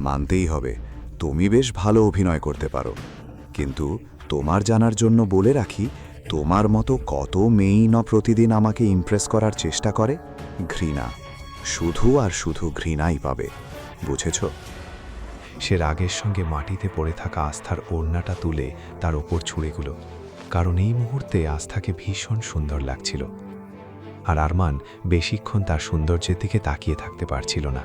মানতেই হবে, তুমি বেশ ভালো অভিনয় করতে পারো, কিন্তু তোমার জানার জন্য বলে রাখি, তোমার মতো কত মেয়েই না প্রতিদিন আমাকে ইমপ্রেস করার চেষ্টা করে। ঘৃণা, শুধু আর শুধু ঘৃণাই পাবে, বুঝেছ? সে রাগের সঙ্গে মাটিতে পড়ে থাকা আস্থার ওড়নাটা তুলে তার ওপর ছুঁড়েগুলো, কারণ এই মুহূর্তে আস্থাকে ভীষণ সুন্দর লাগছিল। আর আরমান বেশিক্ষণ তার সৌন্দর্যের দিকে তাকিয়ে থাকতে পারছিল না।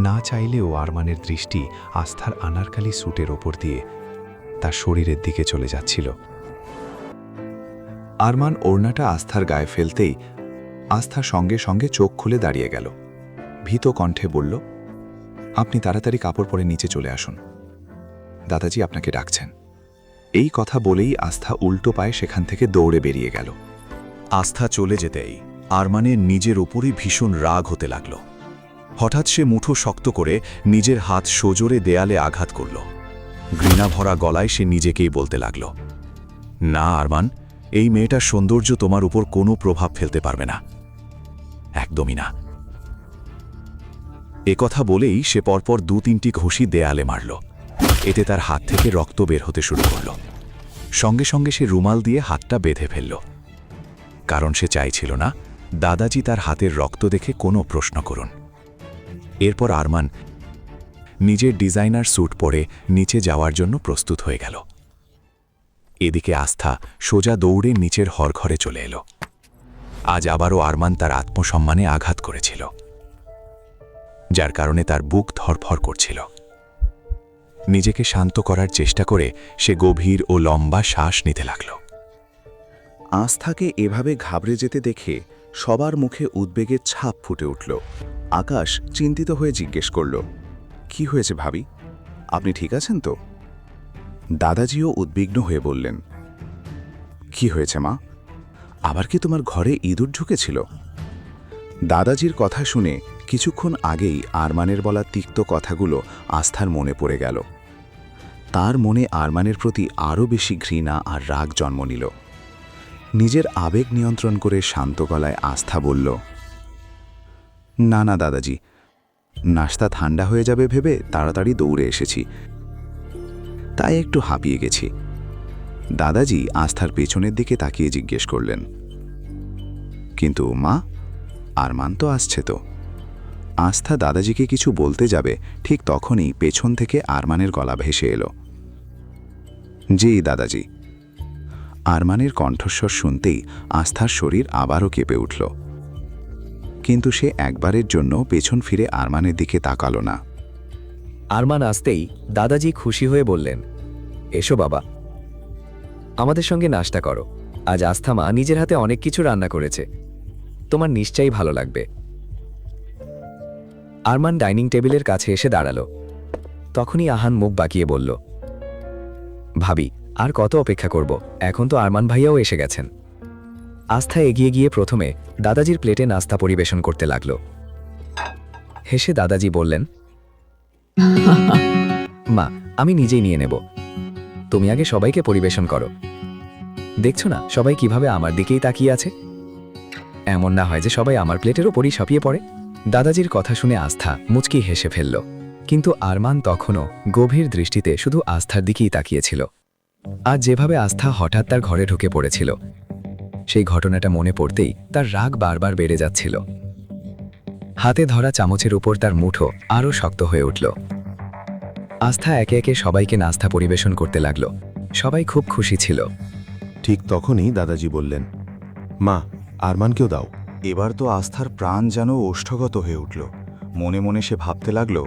না চাইলেও আরমানের দৃষ্টি আস্থার আনারকালি স্যুটের ওপর দিয়ে তার শরীরের দিকে চলে যাচ্ছিল। আরমান ওড়নাটা আস্থার গায়ে ফেলতেই আস্থা সঙ্গে সঙ্গে চোখ খুলে দাঁড়িয়ে গেল। ভীত কণ্ঠে বলল, আপনি তাড়াতাড়ি কাপড় পরে নিচে চলে আসুন, দাদাজি আপনাকে ডাকছেন। এই কথা বলেই আস্থা উল্টো পায়ে সেখান থেকে দৌড়ে বেরিয়ে গেল। আস্থা চলে যেতেই আরমানের নিজের ওপরই ভীষণ রাগ হতে লাগল। হঠাৎ সে মুঠো শক্ত করে নিজের হাত সোজোরে দেয়ালে আঘাত করল। ঘৃণাভরা গলায় সে নিজেকেই বলতে লাগল, না আরমান, এই মেয়েটার সৌন্দর্য তোমার উপর কোনো প্রভাব ফেলতে পারবে না, একদমই না। একথা বলেই সে পরপর 2-3টি ঘুষি দেয়ালে মারল। এতে তার হাত থেকে রক্ত বের হতে শুরু করল। সঙ্গে সঙ্গে সে রুমাল দিয়ে হাতটা বেঁধে ফেলল, কারণ সে চাইছিল না দাদাজি তার হাতের রক্ত দেখে কোনো প্রশ্ন করুন। এরপর আরমান নিজের ডিজাইনার স্যুট পরে নিচে যাওয়ার জন্য প্রস্তুত হয়ে গেল। এদিকে আস্থা সোজা দৌড়ে নিচের হরঘরে চলে এলো। আজ আবারও আরমান তার আত্মসম্মানে আঘাত করেছিল, যার কারণে তার বুক ধরফর করছিল। নিজেকে শান্ত করার চেষ্টা করে সে গভীর ও লম্বা শ্বাস নিতে লাগল। আস্থাকে এভাবে ঘাবড়ে যেতে দেখে সবার মুখে উদ্বেগের ছাপ ফুটে উঠল। আকাশ চিন্তিত হয়ে জিজ্ঞেস করল, কি হয়েছে ভাবি, আপনি ঠিক আছেন তো? দাদাজিও উদ্বিগ্ন হয়ে বললেন, কি হয়েছে মা, আবার কি তোমার ঘরে ইঁদুর ঢুকেছিল? দাদাজির কথা শুনে কিছুক্ষণ আগেই আরমানের বলা তিক্ত কথাগুলো আস্থার মনে পড়ে গেল। তার মনে আরমানের প্রতি আরও বেশি ঘৃণা আর রাগ জন্ম নিল। নিজের আবেগ নিয়ন্ত্রণ করে শান্ত গলায় আস্থা বলল, না না দাদাজি, নাস্তা ঠান্ডা হয়ে যাবে ভেবে তাড়াতাড়ি দৌড়ে এসেছি, তাই একটু হাঁপিয়ে গেছি। দাদাজি আস্থার পেছনের দিকে তাকিয়ে জিজ্ঞেস করলেন, কিন্তু মা, আরমান তো আসছে তো? আস্থা দাদাজিকে কিছু বলতে যাবে, ঠিক তখনই পেছন থেকে আরমানের গলা ভেসে এলো, জি দাদাজি। আরমানের কণ্ঠস্বর শুনতেই আস্থার শরীর আবারও কেঁপে উঠল, কিন্তু সে একবারের জন্য পেছন ফিরে আরমানের দিকে তাকালো না। আরমান আসতেই দাদাজি খুশি হয়ে বললেন, এসো বাবা, আমাদের সঙ্গে নাস্তা করো। আজ আস্থা মা নিজের হাতে অনেক কিছু রান্না করেছে, তোমার নিশ্চয়ই ভালো লাগবে। আরমান ডাইনিং টেবিলের কাছে এসে দাঁড়ালো। তখনই আহান মুখ বাঁকিয়ে বলল, ভাবি, আর কত অপেক্ষা করব, এখন তো আরমান ভাইয়াও এসে গেছেন। আস্থা এগিয়ে গিয়ে প্রথমে দাদাজির প্লেটে নাস্তা পরিবেশন করতে লাগল। হেসে দাদাজি বললেন, মা, আমি নিজেই নিয়ে নেব, তুমি আগে সবাইকে পরিবেশন করো। দেখছো না সবাই কিভাবে আমার দিকেই তাকিয়ে আছে? এমন না হয় যে সবাই আমার প্লেটের ওপরই ছাপিয়ে পড়ে। দাদাজির কথা শুনে আস্থা মুচকি হেসে ফেলল, কিন্তু আরমান তখনও গভীর দৃষ্টিতে শুধু আস্থার দিকেই তাকিয়েছিল। আজ যেভাবে আস্থা হঠাৎ তার ঘরে ঢুকে পড়েছিল, সেই ঘটনাটা মনে পড়তেই তার রাগ বারবার বেড়ে যাচ্ছিল। হাতে ধরা চামচের উপর তার মুঠো আরও শক্ত হয়ে উঠল। আস্থা একে একে সবাইকে নাস্তা পরিবেশন করতে লাগল। সবাই খুব খুশি ছিল। ঠিক তখনই দাদাজি বললেন, মা, আরমানকেও দাও। এবার তো আস্থার প্রাণ যেন ওষ্ঠগত হয়ে উঠল। মনে মনে সে ভাবতে লাগল,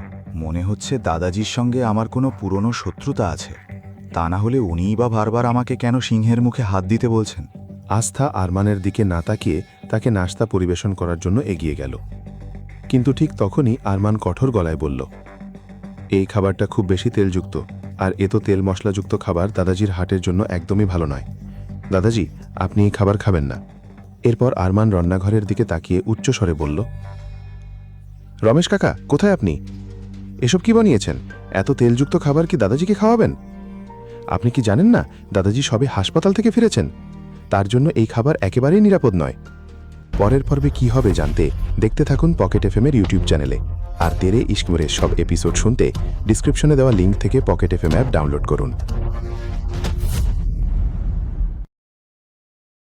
মনে হচ্ছে দাদাজির সঙ্গে আমার কোনো পুরনো শত্রুতা আছে, তা না হলে উনিই বা বারবার আমাকে কেন সিংহের মুখে হাত দিতে বলছেন। আস্থা আরমানের দিকে না তাকিয়ে তাকে নাস্তা পরিবেশন করার জন্য এগিয়ে গেল, কিন্তু ঠিক তখনই আরমান কঠোর গলায় বলল, এই খাবারটা খুব বেশি তেলযুক্ত, আর এত তেল মশলাযুক্ত খাবার দাদাজির হার্টের জন্য একদমই ভালো নয়। দাদাজি, আপনি এই খাবার খাবেন না। এরপর আরমান রান্নাঘরের দিকে তাকিয়ে উচ্চস্বরে বলল, রমেশ কাকা, কোথায় আপনি? এসব কি বানিয়েছেন? এত তেলযুক্ত খাবার কি দাদাজিকে খাওয়াবেন? আপনি কি জানেন না দাদাজি সবে হাসপাতাল থেকে ফিরেছেন? তার জন্য এই খাবার একেবারেই নিরাপদ নয়। পরের পর্বে কি হবে জানতে দেখতে থাকুন পকেট এফএম এর ইউটিউব চ্যানেলে। আর তেরে ইশক মেরে সব এপিসোড শুনতে ডিসক্রিপশনে দেওয়া লিঙ্ক থেকে পকেট এফএম অ্যাপ ডাউনলোড করুন।